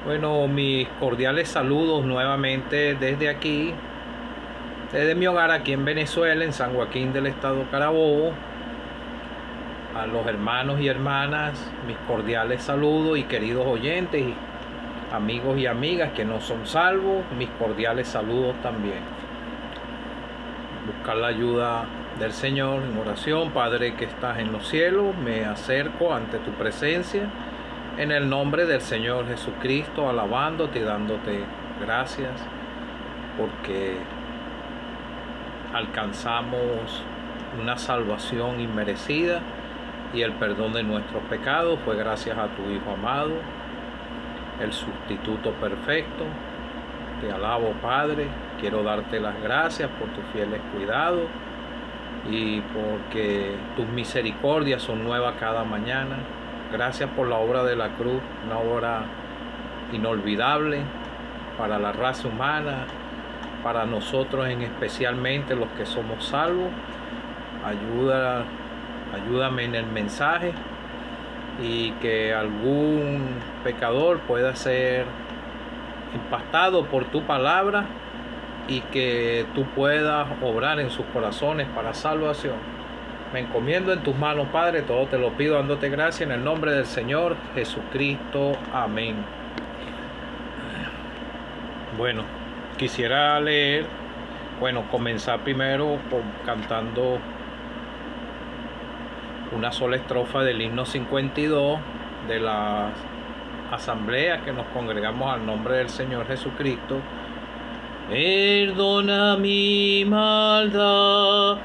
Bueno, mis cordiales saludos nuevamente desde aquí, desde mi hogar aquí en Venezuela, en San Joaquín del estado Carabobo. A los hermanos y hermanas, mis cordiales saludos, y queridos oyentes, y amigos y amigas que no son salvos, mis cordiales saludos también. Buscar la ayuda del Señor en oración. Padre que estás en los cielos, me acerco ante tu presencia en el nombre del Señor Jesucristo, alabándote y dándote gracias porque alcanzamos una salvación inmerecida y el perdón de nuestros pecados fue gracias a tu Hijo amado, el sustituto perfecto. Te alabo, Padre, quiero darte las gracias por tus fieles cuidados y porque tus misericordias son nuevas cada mañana. Gracias por la obra de la cruz, una obra inolvidable para la raza humana, para nosotros especialmente los que somos salvos. Ayúdame en el mensaje y que algún pecador pueda ser impactado por tu palabra y que tú puedas obrar en sus corazones para salvación. Me encomiendo en tus manos, Padre, todo te lo pido dándote gracias en el nombre del Señor Jesucristo. Amén. Bueno, quisiera comenzar primero cantando una sola estrofa del himno 52 de la asamblea que nos congregamos al nombre del Señor Jesucristo. Perdona mi maldad,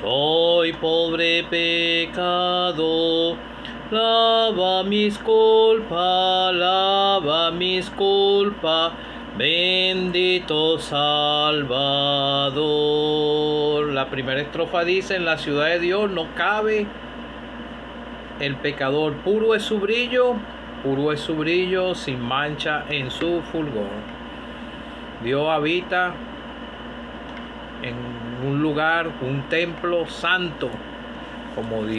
soy pobre pecado, lava mis culpas, bendito Salvador. La primera estrofa dice: en la ciudad de Dios no cabe el pecador, puro es su brillo, sin mancha en su fulgor. Dios habita en un lugar, un templo santo, como le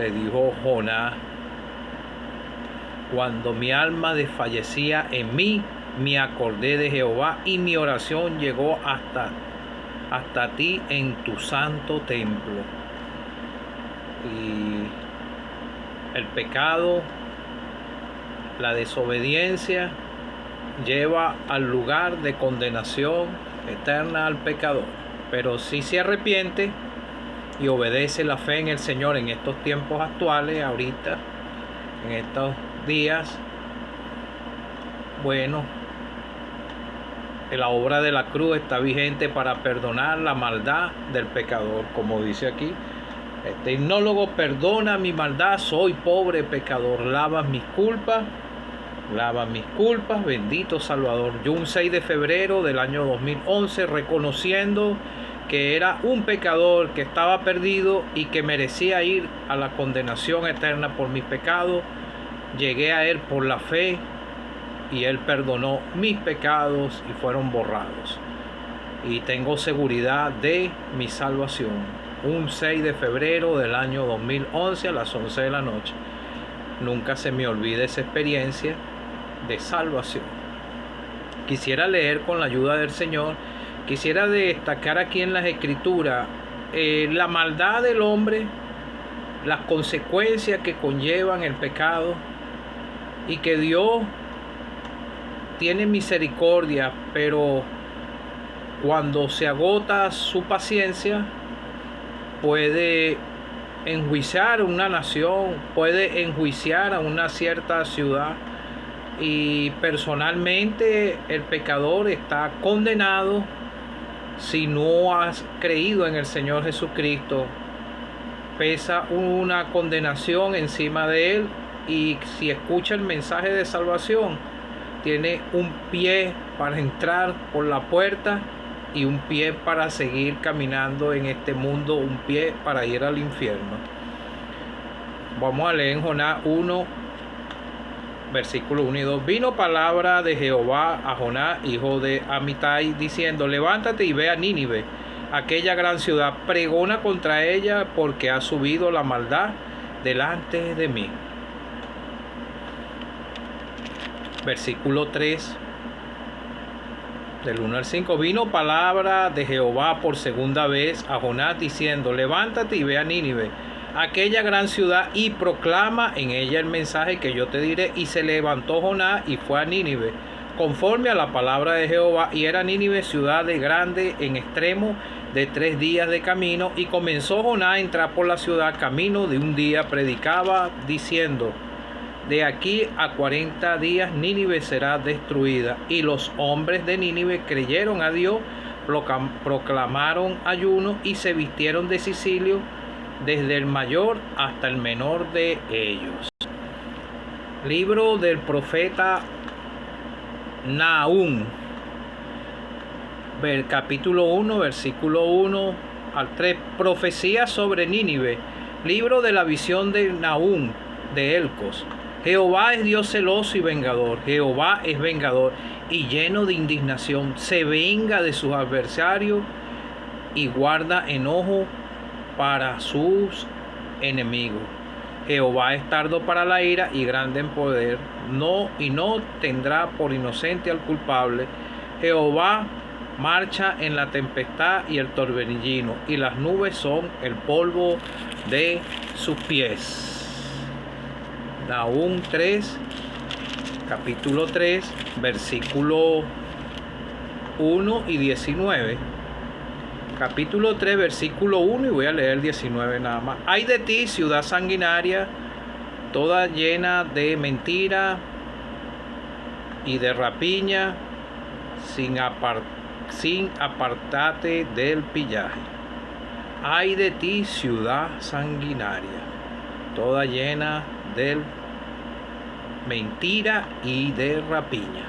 dijo Jonás: cuando mi alma desfallecía en mí, me acordé de Jehová y mi oración llegó hasta ti en tu santo templo. Y el pecado, la desobediencia, lleva al lugar de condenación eterna al pecador. Pero si se arrepiente y obedece la fe en el Señor en estos tiempos actuales, ahorita, en estos días, bueno, la obra de la cruz está vigente para perdonar la maldad del pecador, como dice aquí este himnólogo: perdona mi maldad, soy pobre pecador, lava mis culpas, bendito Salvador. Yo un 6 de febrero del año 2011, reconociendo que era un pecador, que estaba perdido y que merecía ir a la condenación eterna por mis pecados, llegué a Él por la fe y Él perdonó mis pecados y fueron borrados. Y tengo seguridad de mi salvación. Un 6 de febrero del año 2011 a las 11 de la noche. Nunca se me olvide esa experiencia de salvación. Quisiera leer con la ayuda del Señor, quisiera destacar aquí en las Escrituras la maldad del hombre, las consecuencias que conllevan el pecado, y que Dios tiene misericordia, pero cuando se agota su paciencia, puede enjuiciar una nación, puede enjuiciar a una cierta ciudad. Y personalmente el pecador está condenado si no has creído en el Señor Jesucristo. Pesa una condenación encima de él, y si escucha el mensaje de salvación, tiene un pie para entrar por la puerta y un pie para seguir caminando en este mundo, un pie para ir al infierno. Vamos a leer en Jonás 1, versículos 1 y 2. Vino palabra de Jehová a Jonás, hijo de Amitai, diciendo: levántate y ve a Nínive, aquella gran ciudad, pregona contra ella, porque ha subido la maldad delante de mí. versículo 3, del 1 al 5. Vino palabra de Jehová por segunda vez a Jonás diciendo: levántate y ve a Nínive, aquella gran ciudad, y proclama en ella el mensaje que yo te diré. Y se levantó Jonás y fue a Nínive, conforme a la palabra de Jehová. Y era Nínive ciudad de grande en extremo, de 3 días de camino. Y comenzó Jonás a entrar por la ciudad, camino de un día. Predicaba diciendo: de aquí a 40 días Nínive será destruida. Y los hombres de Nínive creyeron a Dios, proclamaron ayuno y se vistieron de sicilio, desde el mayor hasta el menor de ellos. Libro del profeta Nahum, capítulo 1, versículo 1 al 3. Profecía sobre Nínive. Libro de la visión de Nahum de Elcos. Jehová es Dios celoso y vengador. Jehová es vengador y lleno de indignación. Se venga de sus adversarios y guarda enojo para sus enemigos. Jehová es tardo para la ira y grande en poder, no tendrá por inocente al culpable. Jehová marcha en la tempestad y el torbellino, y las nubes son el polvo de sus pies. Nahum 3, capítulo 3, versículo 1 y 19. Capítulo 3, versículo 1, y voy a leer el 19 nada más. Ay de ti, ciudad sanguinaria, toda llena de mentira y de rapiña, sin apartarte del pillaje. Ay de ti, ciudad sanguinaria, toda llena de mentira y de rapiña.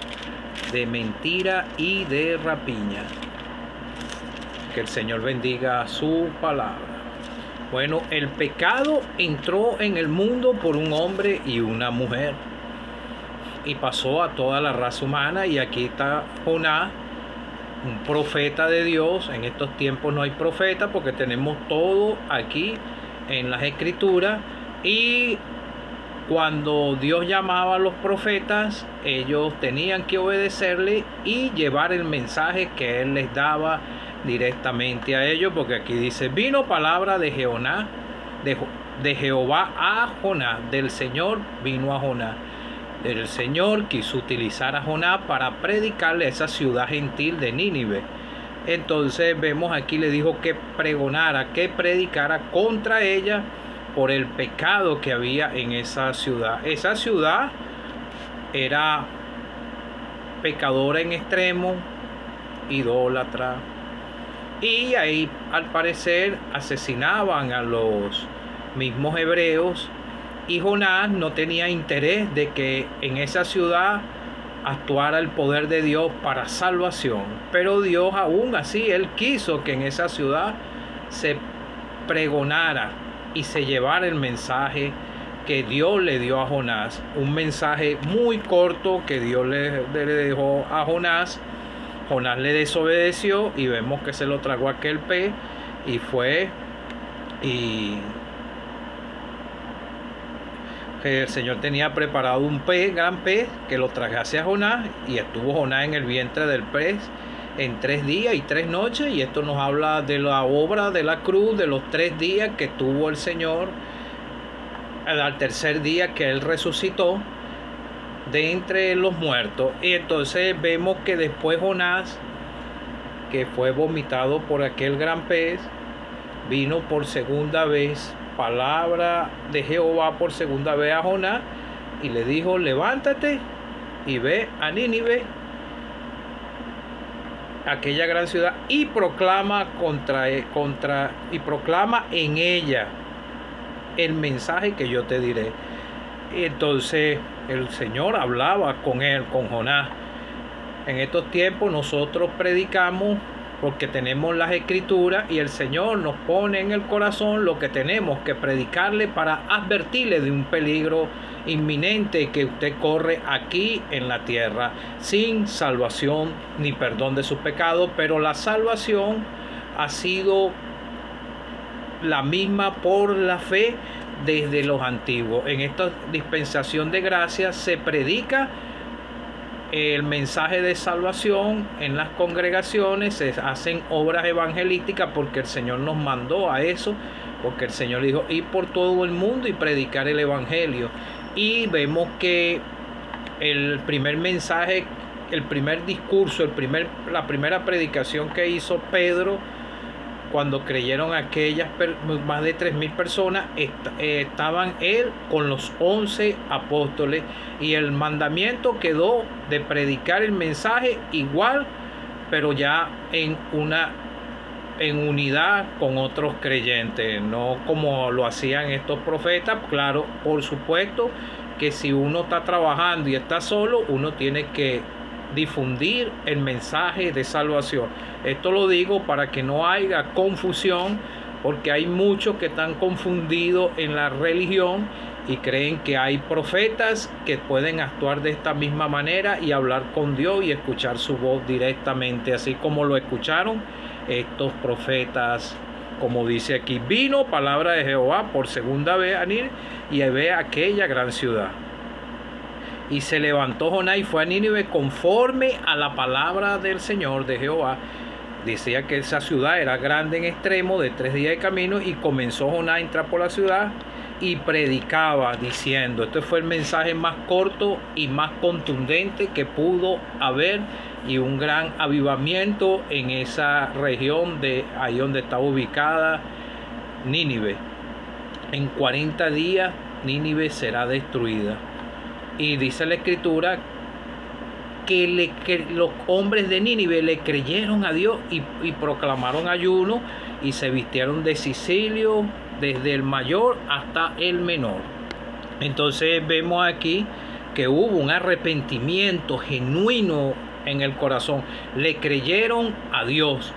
De mentira y de rapiña. Que el Señor bendiga su palabra. Bueno, el pecado entró en el mundo por un hombre y una mujer, y pasó a toda la raza humana. Y aquí está Jonás, un profeta de Dios. En estos tiempos no hay profeta porque tenemos todo aquí en las escrituras. Y cuando Dios llamaba a los profetas, ellos tenían que obedecerle y llevar el mensaje que Él les daba directamente a ellos, porque aquí dice: vino palabra de Jehová, de Jehová a Jonás. Del Señor vino a Jonás. El Señor quiso utilizar a Jonás para predicarle a esa ciudad gentil de Nínive. Entonces vemos aquí, le dijo que pregonara, que predicara contra ella por el pecado que había en esa ciudad. Esa ciudad era pecadora en extremo, idólatra, y ahí al parecer asesinaban a los mismos hebreos. Y Jonás no tenía interés de que en esa ciudad actuara el poder de Dios para salvación, pero Dios aún así, Él quiso que en esa ciudad se pregonara y se llevara el mensaje que Dios le dio a Jonás. Un mensaje muy corto que Dios le dejó a Jonás. Jonás le desobedeció y vemos que se lo tragó aquel pez, y fue y el Señor tenía preparado un pez, gran pez, que lo tragase a Jonás, y estuvo Jonás en el vientre del pez en 3 días y 3 noches. Y esto nos habla de la obra de la cruz, de los 3 días que tuvo el Señor, al tercer día que Él resucitó de entre los muertos. Y entonces vemos que después Jonás, que fue vomitado por aquel gran pez, vino por segunda vez palabra de Jehová por segunda vez a Jonás, y le dijo: levántate y ve a Nínive, aquella gran ciudad, y proclama proclama en ella el mensaje que yo te diré. Y entonces el Señor hablaba con él, con Jonás. En estos tiempos nosotros predicamos porque tenemos las escrituras, y el Señor nos pone en el corazón lo que tenemos que predicarle para advertirle de un peligro inminente que usted corre aquí en la tierra, sin salvación ni perdón de sus pecados. Pero la salvación ha sido la misma por la fe desde los antiguos. En esta dispensación de gracia se predica el mensaje de salvación en las congregaciones, se hacen obras evangelísticas porque el Señor nos mandó a eso, porque el Señor dijo ir por todo el mundo y predicar el evangelio. Y vemos que el primer mensaje, el primer discurso, la primera predicación que hizo Pedro, cuando creyeron aquellas más de 3.000 personas, estaban él con los 11 apóstoles, y el mandamiento quedó de predicar el mensaje igual, pero ya en unidad con otros creyentes, no como lo hacían estos profetas. Claro, por supuesto que si uno está trabajando y está solo, uno tiene que difundir el mensaje de salvación. Esto lo digo para que no haya confusión, porque hay muchos que están confundidos en la religión y creen que hay profetas que pueden actuar de esta misma manera y hablar con Dios y escuchar su voz directamente, así como lo escucharon estos profetas. Como dice aquí, vino palabra de Jehová por segunda vez a Nínive, y ve aquella gran ciudad. Y se levantó Jonás y fue a Nínive conforme a la palabra del Señor de Jehová. Decía que esa ciudad era grande en extremo, de 3 días de camino, y comenzó Jonás a entrar por la ciudad y predicaba diciendo. Este fue el mensaje más corto y más contundente que pudo haber, y un gran avivamiento en esa región de ahí donde está ubicada Nínive. En 40 días Nínive será destruida. Y dice la escritura que los hombres de Nínive le creyeron a Dios y proclamaron ayuno y se vistieron de cisilio, desde el mayor hasta el menor. Entonces vemos aquí que hubo un arrepentimiento genuino en el corazón. Le creyeron a Dios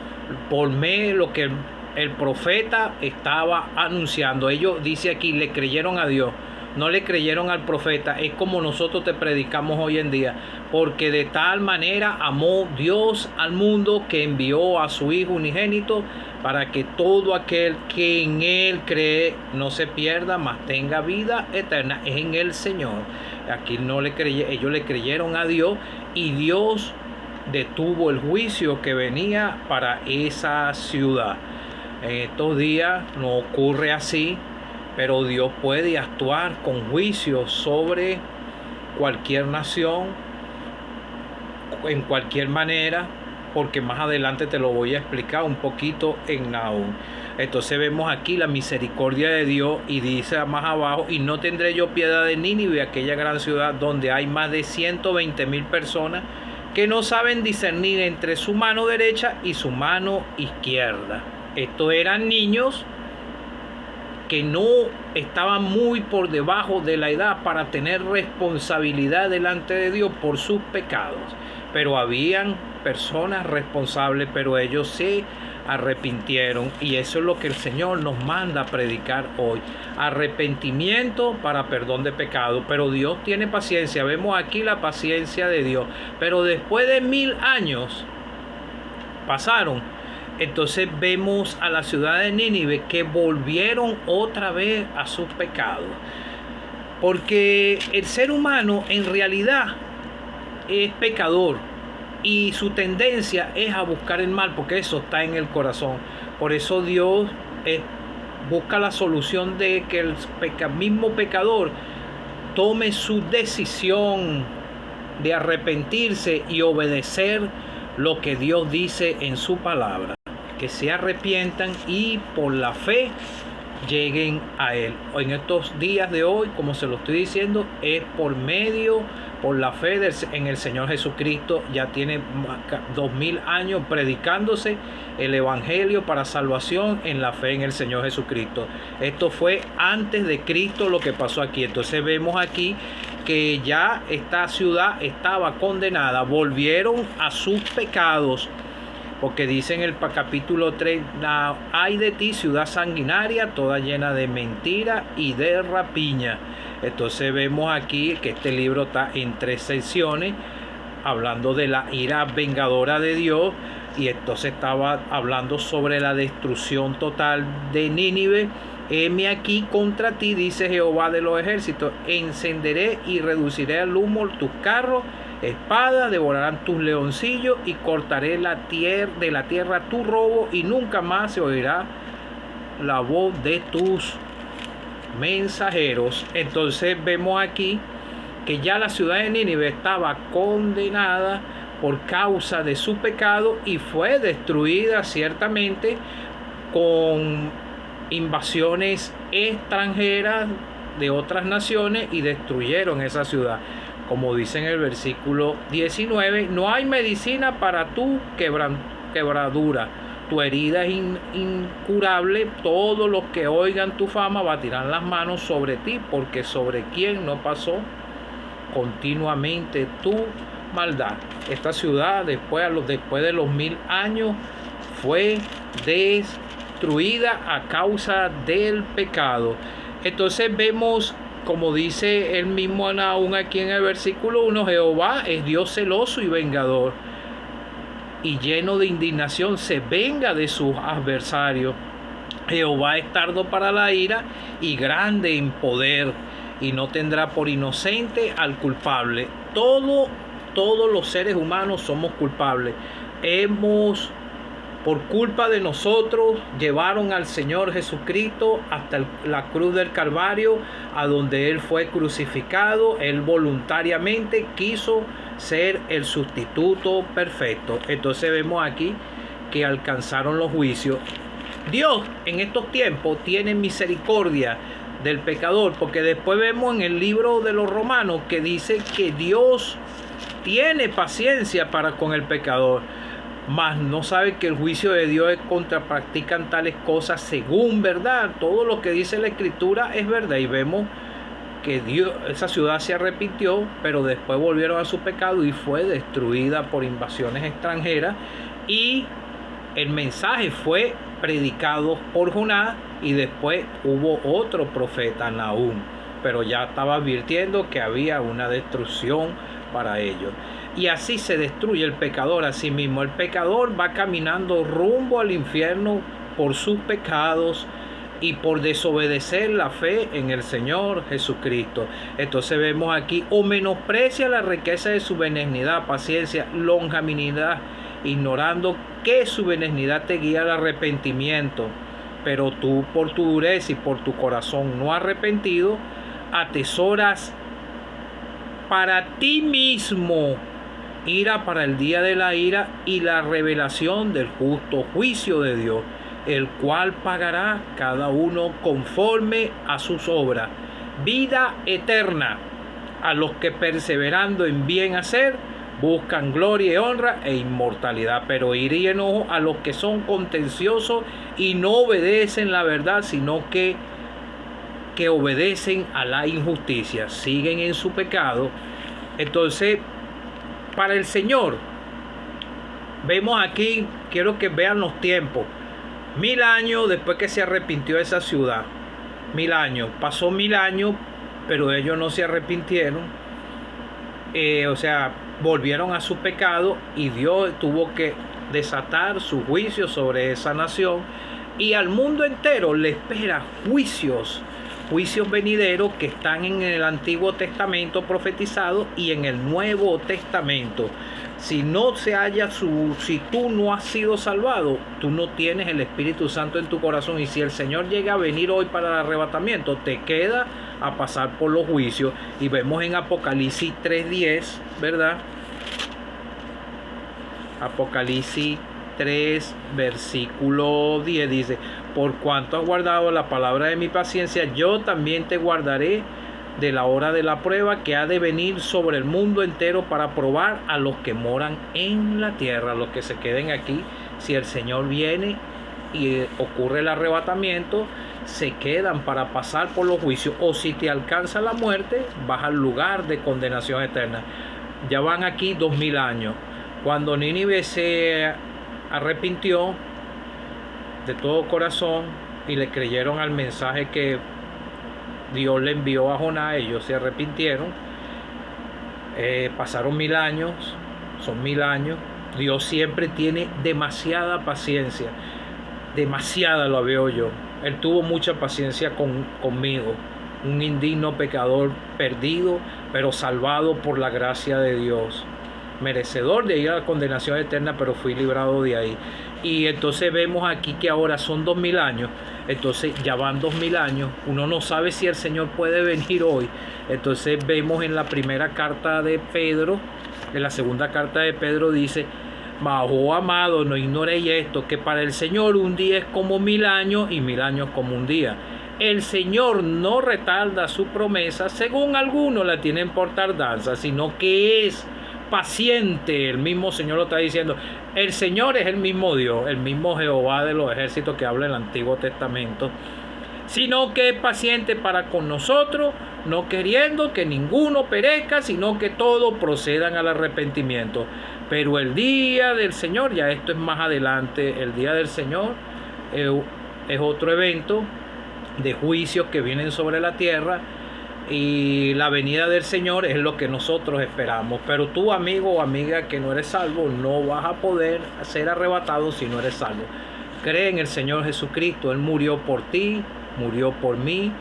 por medio de lo que el profeta estaba anunciando. Ellos, dice aquí, le creyeron a Dios. No le creyeron al profeta. Es como nosotros te predicamos hoy en día. Porque de tal manera amó Dios al mundo, que envió a su Hijo unigénito, para que todo aquel que en Él cree no se pierda, mas tenga vida eterna en el Señor. Aquí ellos le creyeron a Dios, y Dios detuvo el juicio que venía para esa ciudad. En estos días no ocurre así, pero Dios puede actuar con juicio sobre cualquier nación, en cualquier manera, porque más adelante te lo voy a explicar un poquito en Nahum. Entonces vemos aquí la misericordia de Dios, y dice más abajo: y no tendré yo piedad de Nínive, aquella gran ciudad donde hay más de 120.000 personas que no saben discernir entre su mano derecha y su mano izquierda. Estos eran niños que no estaban muy por debajo de la edad para tener responsabilidad delante de Dios por sus pecados, pero habían personas responsables, pero ellos se arrepintieron, y eso es lo que el Señor nos manda a predicar hoy: arrepentimiento para perdón de pecado. Pero Dios tiene paciencia. Vemos aquí la paciencia de Dios, pero después de 1000 años pasaron. Entonces vemos a la ciudad de Nínive que volvieron otra vez a sus pecados, porque el ser humano en realidad es pecador, y su tendencia es a buscar el mal, porque eso está en el corazón. Por eso Dios busca la solución de que el mismo pecador tome su decisión de arrepentirse y obedecer lo que Dios dice en su palabra, que se arrepientan y por la fe lleguen a Él. En estos días de hoy, como se lo estoy diciendo, es por la fe en el Señor Jesucristo. Ya tiene 2000 años predicándose el Evangelio para salvación en la fe en el Señor Jesucristo. Esto fue antes de Cristo lo que pasó aquí. Entonces vemos aquí que ya esta ciudad estaba condenada. Volvieron a sus pecados, porque dice en el capítulo 3: ay de ti, ciudad sanguinaria, toda llena de mentira y de rapiña. Entonces vemos aquí que este libro está en 3 secciones, hablando de la ira vengadora de Dios, y entonces estaba hablando sobre la destrucción total de Nínive. Heme aquí contra ti, dice Jehová de los ejércitos, encenderé y reduciré al humo tus carros espada, devorarán tus leoncillos y cortaré de la tierra tu robo, y nunca más se oirá la voz de tus mensajeros. Entonces vemos aquí que ya la ciudad de Nínive estaba condenada por causa de su pecado y fue destruida ciertamente con invasiones extranjeras de otras naciones y destruyeron esa ciudad. Como dice en el versículo 19, no hay medicina para tu quebradura, tu herida es incurable, todos los que oigan tu fama batirán las manos sobre ti, porque sobre quien no pasó continuamente tu maldad. Esta ciudad después de los 1000 años fue destruida a causa del pecado. Entonces vemos, como dice el mismo aún aquí en el versículo 1, Jehová es Dios celoso y vengador, y lleno de indignación se venga de sus adversarios. Jehová es tardo para la ira y grande en poder, y no tendrá por inocente al culpable. Todos los seres humanos somos culpables. Por culpa de nosotros, llevaron al Señor Jesucristo hasta la cruz del Calvario, a donde Él fue crucificado. Él voluntariamente quiso ser el sustituto perfecto. Entonces vemos aquí que alcanzaron los juicios. Dios en estos tiempos tiene misericordia del pecador, porque después vemos en el libro de los Romanos que dice que Dios tiene paciencia para con el pecador, mas no sabe que el juicio de Dios es contra practican tales cosas según verdad. Todo lo que dice la Escritura es verdad, y vemos que esa ciudad se arrepintió, pero después volvieron a su pecado y fue destruida por invasiones extranjeras, y el mensaje fue predicado por Jonás, y después hubo otro profeta, Nahum, pero ya estaba advirtiendo que había una destrucción para ellos. Y así se destruye el pecador a sí mismo. El pecador va caminando rumbo al infierno por sus pecados y por desobedecer la fe en el Señor Jesucristo. Entonces vemos aquí, o menosprecia la riqueza de su benignidad, paciencia, longanimidad, ignorando que su benignidad te guía al arrepentimiento. Pero tú, por tu dureza y por tu corazón no arrepentido, atesoras para ti mismo ira para el día de la ira y la revelación del justo juicio de Dios, el cual pagará cada uno conforme a sus obras. Vida eterna a los que perseverando en bien hacer buscan gloria y honra e inmortalidad, pero ira y enojo a los que son contenciosos y no obedecen la verdad, sino que obedecen a la injusticia, siguen en su pecado. Entonces, para el Señor, vemos aquí, quiero que vean los tiempos, 1000 años después que se arrepintió esa ciudad, 1000 años, pasó 1000 años, pero ellos no se arrepintieron, volvieron a su pecado, y Dios tuvo que desatar su juicio sobre esa nación, y al mundo entero le espera juicios venideros que están en el Antiguo Testamento profetizado y en el Nuevo Testamento. Si tú no has sido salvado, tú no tienes el Espíritu Santo en tu corazón, y si el Señor llega a venir hoy para el arrebatamiento, te queda a pasar por los juicios. Y vemos en Apocalipsis 3:10, ¿verdad? Apocalipsis 3, versículo 10 dice: por cuanto has guardado la palabra de mi paciencia, yo también te guardaré de la hora de la prueba que ha de venir sobre el mundo entero para probar a los que moran en la tierra, a los que se queden aquí. Si el Señor viene y ocurre el arrebatamiento, se quedan para pasar por los juicios, o si te alcanza la muerte, vas al lugar de condenación eterna. Ya van aquí 2000 años. Cuando Nínive se arrepintió de todo corazón y le creyeron al mensaje que Dios le envió a Jonás, ellos se arrepintieron. Pasaron 1000 años, son 1000 años. Dios siempre tiene demasiada paciencia, demasiada lo veo yo. Él tuvo mucha paciencia conmigo, un indigno pecador perdido, pero salvado por la gracia de Dios. merecedor de ir a la condenación eterna, pero fui librado de ahí. Y entonces vemos aquí que ahora son 2000 años, entonces ya van 2000 años, uno no sabe si el Señor puede venir hoy. Entonces vemos en la primera carta de Pedro, en la segunda carta de Pedro dice: mas, oh amado, no ignoréis esto, que para el Señor un día es como 1000 años y 1000 años como un día. El Señor no retarda su promesa, según algunos la tienen por tardanza, sino que es paciente. El mismo Señor lo está diciendo. El Señor es el mismo Dios, el mismo Jehová de los ejércitos que habla en el Antiguo Testamento, sino que es paciente para con nosotros, no queriendo que ninguno perezca, sino que todos procedan al arrepentimiento. Pero el día del Señor, ya esto es más adelante, el día del Señor es otro evento de juicios que vienen sobre la tierra, y la venida del Señor es lo que nosotros esperamos. Pero tú, amigo o amiga que no eres salvo, no vas a poder ser arrebatado si no eres salvo. Cree en el Señor Jesucristo. Él murió por ti, murió por mí,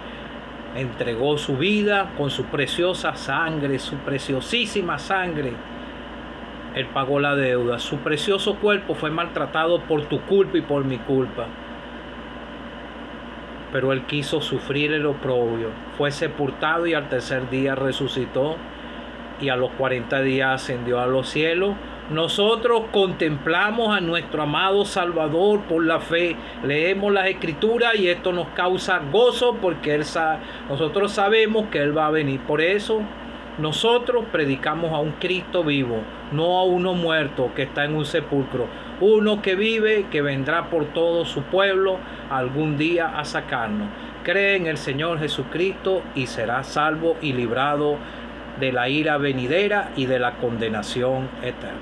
entregó su vida con su preciosa sangre, su preciosísima sangre. Él pagó la deuda. Su precioso cuerpo fue maltratado por tu culpa y por mi culpa. Pero Él quiso sufrir el oprobio. Fue sepultado y al tercer día resucitó. Y a los 40 días ascendió a los cielos. Nosotros contemplamos a nuestro amado Salvador por la fe. Leemos las Escrituras y esto nos causa gozo porque nosotros sabemos que Él va a venir. Por eso nosotros predicamos a un Cristo vivo, no a uno muerto que está en un sepulcro. Uno que vive, que vendrá por todo su pueblo algún día a sacarnos. Cree en el Señor Jesucristo y será salvo y librado de la ira venidera y de la condenación eterna.